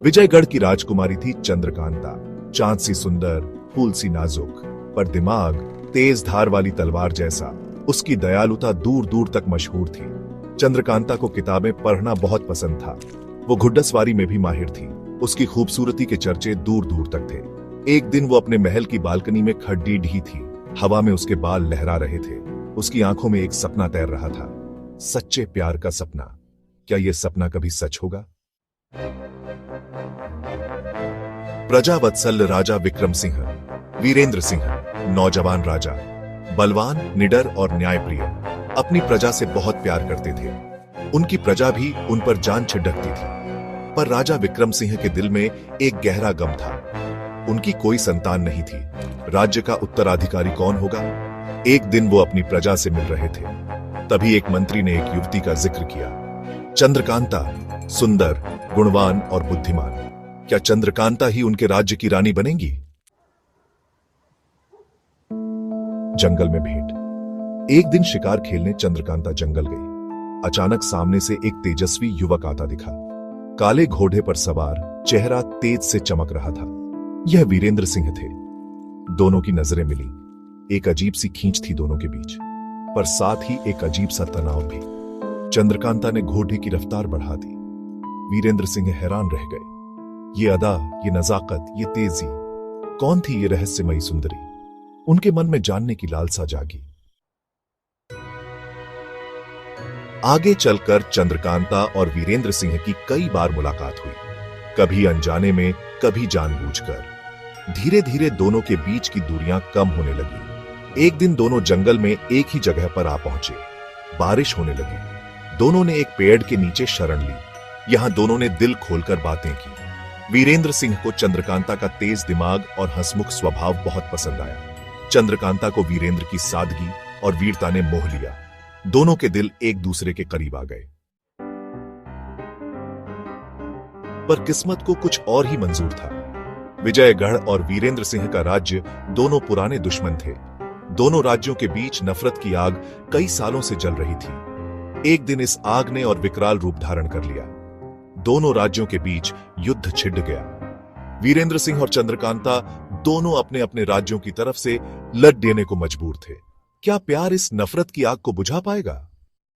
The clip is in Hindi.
विजयगढ़ की राजकुमारी थी चंद्रकांता। चांद सी सुंदर, फूल सी नाजुक, पर दिमाग तेज धार वाली तलवार जैसा। उसकी दयालुता दूर दूर तक मशहूर थी। चंद्रकांता को किताबें पढ़ना बहुत पसंद था। वो घुड़सवारी में भी माहिर थी। उसकी खूबसूरती के चर्चे दूर दूर तक थे। एक दिन वो अपने महल की बालकनी में खड़ी ढी थी। हवा में उसके बाल लहरा रहे थे। उसकी आंखों में एक सपना तैर रहा था, सच्चे प्यार का सपना। क्या यह सपना कभी सच होगा? प्रजावत्सल राजा विक्रम सिंह, वीरेंद्र सिंह, नौजवान राजा, बलवान, निडर और न्यायप्रिय, अपनी प्रजा से बहुत प्यार करते थे। उनकी प्रजा भी उन पर जान छिड़कती थी। पर राजा विक्रम सिंह के दिल में एक गहरा गम था। उनकी कोई संतान नहीं थी। राज्य का उत्तराधिकारी कौन होगा? एक दिन वो अपनी प्रजा से मिल रहे थे। तभी एक मंत्री ने एक युवती का जिक्र किया, चंद्रकांता, सुंदर, गुणवान और बुद्धिमान। क्या चंद्रकांता ही उनके राज्य की रानी बनेंगी? जंगल में भेंट। एक दिन शिकार खेलने चंद्रकांता जंगल गई। अचानक सामने से एक तेजस्वी युवक आता दिखा। काले घोड़े पर सवार, चेहरा तेज से चमक रहा था। यह वीरेंद्र सिंह थे। दोनों की नजरें मिली। एक अजीब सी खींच थी दोनों के बीच, पर साथ ही एक अजीब सा तनाव भी। चंद्रकांता ने घोड़े की रफ्तार बढ़ा दी। वीरेंद्र सिंह हैरान रह गए। ये अदा, ये नजाकत, ये तेजी, कौन थी ये रहस्यमयी सुंदरी? उनके मन में जानने की लालसा जागी। आगे चलकर चंद्रकांता और वीरेंद्र सिंह की कई बार मुलाकात हुई, कभी अनजाने में, कभी जानबूझकर। धीरे धीरे दोनों के बीच की दूरियां कम होने लगी। एक दिन दोनों जंगल में एक ही जगह पर आ पहुंचे। बारिश होने लगी। दोनों ने एक पेड़ के नीचे शरण ली। यहां दोनों ने दिल खोलकर बातें की। वीरेंद्र सिंह को चंद्रकांता का तेज दिमाग और हंसमुख स्वभाव बहुत पसंद आया। चंद्रकांता को वीरेंद्र की सादगी और वीरता ने मोह लिया। दोनों के दिल एक दूसरे के करीब आ गए। पर किस्मत को कुछ और ही मंजूर था। विजयगढ़ और वीरेंद्र सिंह का राज्य दोनों पुराने दुश्मन थे। दोनों राज्यों के बीच नफरत की आग कई सालों से जल रही थी। एक दिन इस आग ने और विकराल रूप धारण कर लिया। दोनों राज्यों के बीच युद्ध छिड़ गया। वीरेंद्र सिंह और चंद्रकांता दोनों अपने अपने राज्यों की तरफ से लड़ देने को मजबूर थे। क्या प्यार इस नफरत की आग को बुझा पाएगा?